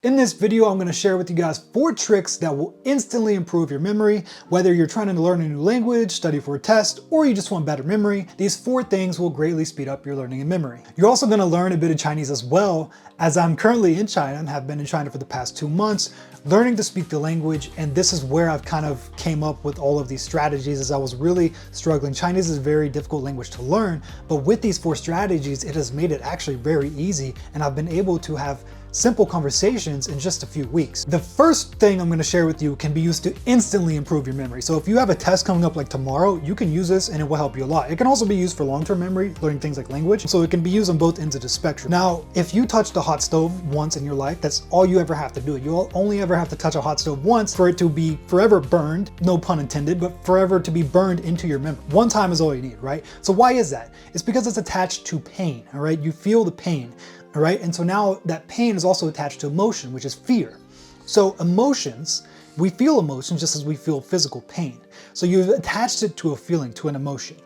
In this video, I'm going to share with you guys 4 tricks that will instantly improve your memory. Whether you're trying to learn a new language, study for a test, or you just want better memory, these 4 things will greatly speed up your learning and memory. You're also going to learn a bit of Chinese as well, as I'm currently in China and have been in China for the past 2 months, learning to speak the language. And this is where I've kind of came up with all of these strategies as I was really struggling. Chinese is a very difficult language to learn, but with these 4 strategies, it has made it actually very easy. And I've been able to have simple conversations in just a few weeks. The first thing I'm going to share with you can be used to instantly improve your memory. So if you have a test coming up like tomorrow, you can use this and it will help you a lot. It can also be used for long-term memory, learning things like language. So it can be used on both ends of the spectrum. Now, if you touched a hot stove once in your life, that's all you ever have to do. You'll only ever have to touch a hot stove once for it to be forever burned, no pun intended, but forever to be burned into your memory. One time is all you need, right? So why is that? It's because it's attached to pain, all right? You feel the pain. All right, and so now that pain is also attached to emotion, which is fear. So emotions, we feel emotions just as we feel physical pain. So you've attached it to a feeling, to an emotion.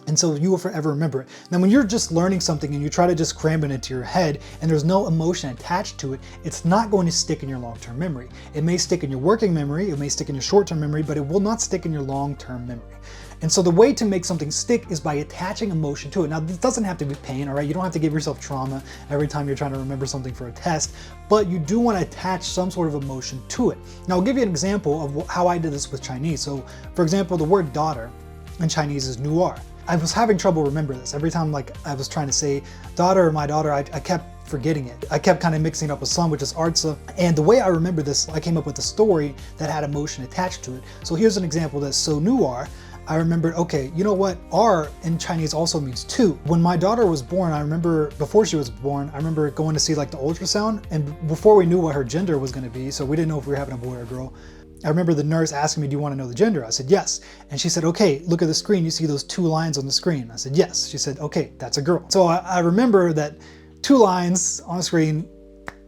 And so you will forever remember it. Now, when you're just learning something and you try to just cram it into your head and there's no emotion attached to it, it's not going to stick in your long-term memory. It may stick in your working memory, it may stick in your short-term memory, but it will not stick in your long-term memory. And so the way to make something stick is by attaching emotion to it. Now, this doesn't have to be pain, all right? You don't have to give yourself trauma every time you're trying to remember something for a test, but you do want to attach some sort of emotion to it. Now, I'll give you an example of how I did this with Chinese. So, for example, the word daughter in Chinese is nuar. I was having trouble remembering this. Every time I was trying to say daughter or my daughter, I kept forgetting it. I kept kind of mixing it up with son, which is artsa. And the way I remember this, I came up with a story that had emotion attached to it. So here's an example that's so nuar. I remembered, okay, you know what? R in Chinese also means 2. When my daughter was born, I remember before she was born, I remember going to see like the ultrasound, and before we knew what her gender was going to be, so we didn't know if we were having a boy or a girl, I remember the nurse asking me, do you want to know the gender? I said, yes. And she said, okay, look at the screen. You see those 2 lines on the screen? I said, yes. She said, okay, that's a girl. So I remember that 2 lines on the screen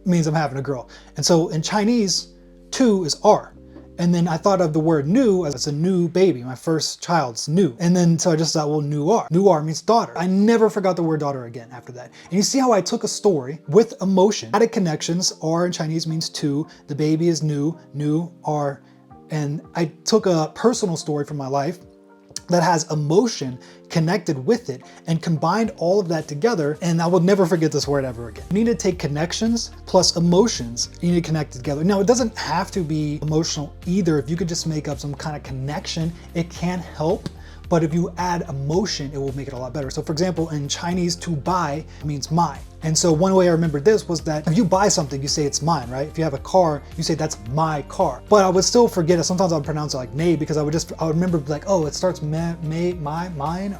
means I'm having a girl. And so in Chinese, 2 is R. And then I thought of the word new as a new baby, my first child's new. And then so I just thought, well, nuar. Nuar means daughter. I never forgot the word daughter again after that. And you see how I took a story with emotion, added connections. R in Chinese means 2. The baby is new, R. And I took a personal story from my life that has emotion connected with it and combined all of that together, and I will never forget this word ever again. You need to take connections plus emotions, you need to connect it together. Now, it doesn't have to be emotional either. If you could just make up some kind of connection, it can help. But if you add emotion, it will make it a lot better. So for example, in Chinese, to buy means my. And so one way I remembered this was that if you buy something, you say it's mine, right? If you have a car, you say that's my car. But I would still forget it. Sometimes I would pronounce it like nay because I would remember like, oh, it starts mine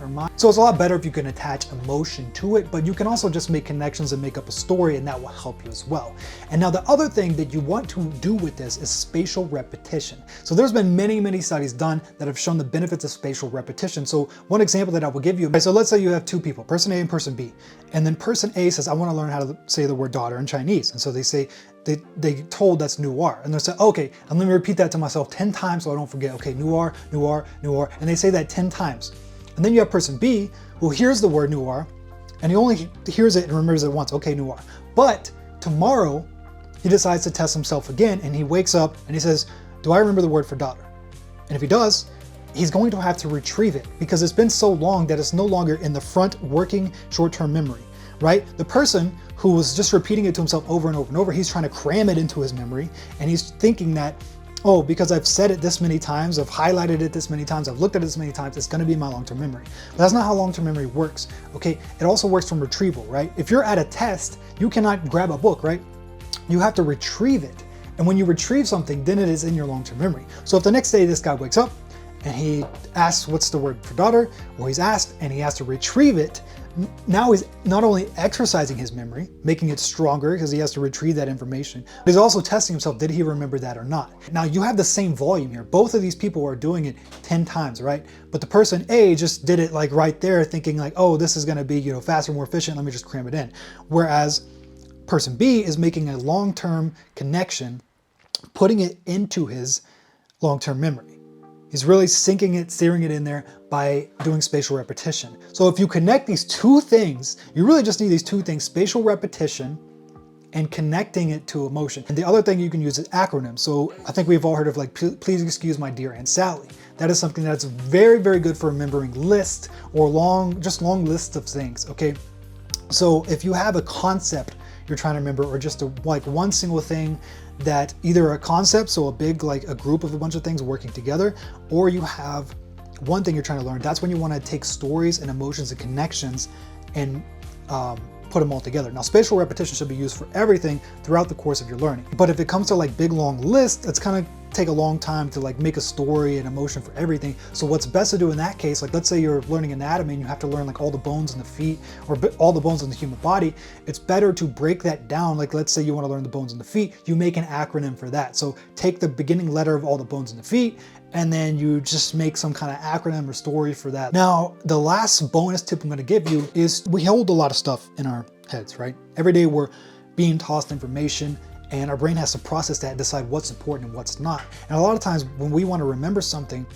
or mine. So it's a lot better if you can attach emotion to it, but you can also just make connections and make up a story, and that will help you as well. And now the other thing that you want to do with this is spatial repetition. So there's been many studies done that have shown the benefits of spatial repetition. So one example that I will give you, okay, so let's say you have 2 people, person A and person B, and then person A says, I want to learn how to say the word daughter in Chinese. And so they say, they told that's nuar. And they say, okay, and let me repeat that to myself 10 times so I don't forget. Okay, nuar. And they say that 10 times. And then you have person B who hears the word nuar and he only hears it and remembers it once. Okay, nuar. But tomorrow he decides to test himself again, and he wakes up and he says, do I remember the word for daughter? And if he does, he's going to have to retrieve it because it's been so long that it's no longer in the front working short-term memory, right? The person who was just repeating it to himself over and over and over, he's trying to cram it into his memory, and he's thinking that, oh, because I've said it this many times, I've highlighted it this many times, I've looked at it this many times, it's gonna be my long-term memory. But that's not how long-term memory works, okay? It also works from retrieval, right? If you're at a test, you cannot grab a book, right? You have to retrieve it. And when you retrieve something, then it is in your long-term memory. So if the next day this guy wakes up and he asks what's the word for daughter, or he's asked and he has to retrieve it, now he's not only exercising his memory, making it stronger because he has to retrieve that information, but he's also testing himself, did he remember that or not? Now you have the same volume here. Both of these people are doing it 10 times, right? But the person A just did it like right there thinking like, oh, this is gonna be, you know, faster, more efficient, let me just cram it in. Whereas person B is making a long-term connection, putting it into his long-term memory. He's really sinking it, searing it in there by doing spatial repetition. So if you connect these 2 things, you really just need these 2 things, spatial repetition and connecting it to emotion. And the other thing you can use is acronyms. So I think we've all heard of like, please excuse my dear Aunt Sally. That is something that's very, very good for remembering lists or just long lists of things, okay? So if you have a concept you're trying to remember, or just like one single thing that either a concept, so a big, like a group of a bunch of things working together, or you have one thing you're trying to learn, that's when you want to take stories and emotions and connections and put them all together. Now, spatial repetition should be used for everything throughout the course of your learning. But if it comes to like big, long lists, it's kind of take a long time to like make a story and emotion for everything. So what's best to do in that case, like let's say you're learning anatomy and you have to learn like all the bones in the feet or all the bones in the human body, it's better to break that down. Like let's say you want to learn the bones in the feet, you make an acronym for that. So take the beginning letter of all the bones in the feet, and then you just make some kind of acronym or story for that. Now, the last bonus tip I'm going to give you is we hold a lot of stuff in our heads, right? Every day we're being tossed information, and our brain has to process that and decide what's important and what's not. And a lot of times when we want to remember something,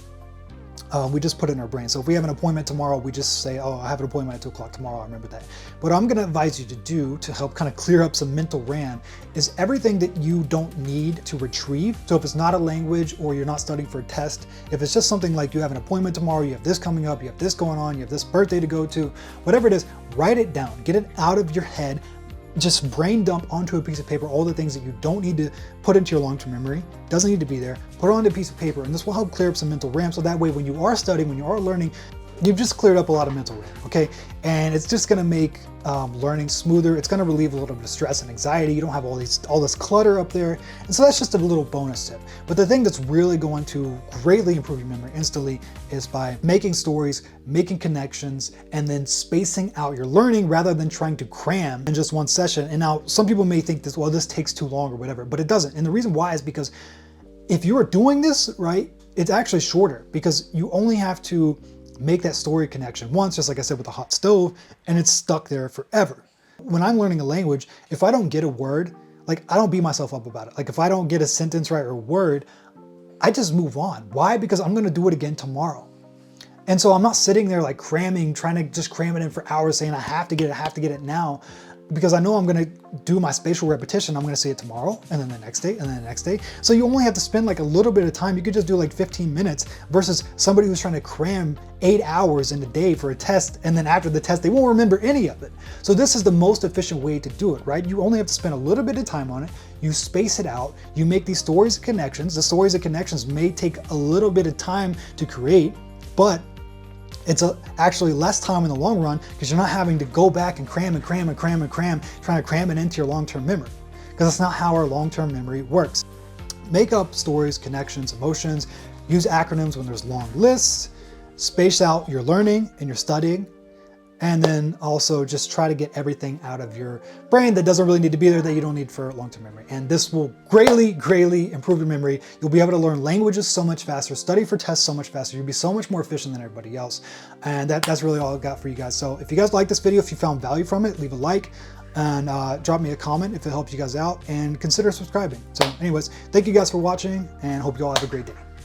we just put it in our brain. So if we have an appointment tomorrow, we just say, oh, I have an appointment at 2 o'clock tomorrow, I remember that. What I'm gonna advise you to do to help kind of clear up some mental RAM is everything that you don't need to retrieve. So if it's not a language or you're not studying for a test, if it's just something like you have an appointment tomorrow, you have this coming up, you have this going on, you have this birthday to go to, whatever it is, write it down, get it out of your head. Just brain dump onto a piece of paper all the things that you don't need to put into your long-term memory, doesn't need to be there, put it onto a piece of paper, and this will help clear up some mental RAM, so that way when you are studying, when you are learning, you've just cleared up a lot of mental RAM, okay? And it's just gonna make learning smoother. It's gonna relieve a little bit of stress and anxiety. You don't have all this clutter up there. And so that's just a little bonus tip. But the thing that's really going to greatly improve your memory instantly is by making stories, making connections, and then spacing out your learning rather than trying to cram in just one session. And now some people may think this, well, this takes too long or whatever, but it doesn't. And the reason why is because if you are doing this, right, it's actually shorter because you only have to make that story connection once, just like I said with the hot stove, and it's stuck there forever. When I'm learning a language, if I don't get a word, like I don't beat myself up about it. Like if I don't get a sentence right or a word, I just move on. Why? Because I'm gonna do it again tomorrow. And so I'm not sitting there like cramming, trying to just cram it in for hours saying I have to get it now, because I know I'm gonna do my spatial repetition. I'm gonna see it tomorrow, and then the next day, and then the next day. So you only have to spend like a little bit of time. You could just do like 15 minutes versus somebody who's trying to cram 8 hours in a day for a test, and then after the test, they won't remember any of it. So this is the most efficient way to do it, right? You only have to spend a little bit of time on it. You space it out. You make these stories and connections. The stories and connections may take a little bit of time to create, but it's actually less time in the long run because you're not having to go back and cram, trying to cram it into your long-term memory, because that's not how our long-term memory works. Make up stories, connections, emotions, use acronyms when there's long lists, space out your learning and your studying, and then also just try to get everything out of your brain that doesn't really need to be there, that you don't need for long-term memory. And this will greatly, greatly improve your memory. You'll be able to learn languages so much faster, study for tests so much faster. You'll be so much more efficient than everybody else. And that's really all I've got for you guys. So if you guys like this video, if you found value from it, leave a like and drop me a comment if it helps you guys out, and consider subscribing. So anyways, thank you guys for watching, and hope you all have a great day.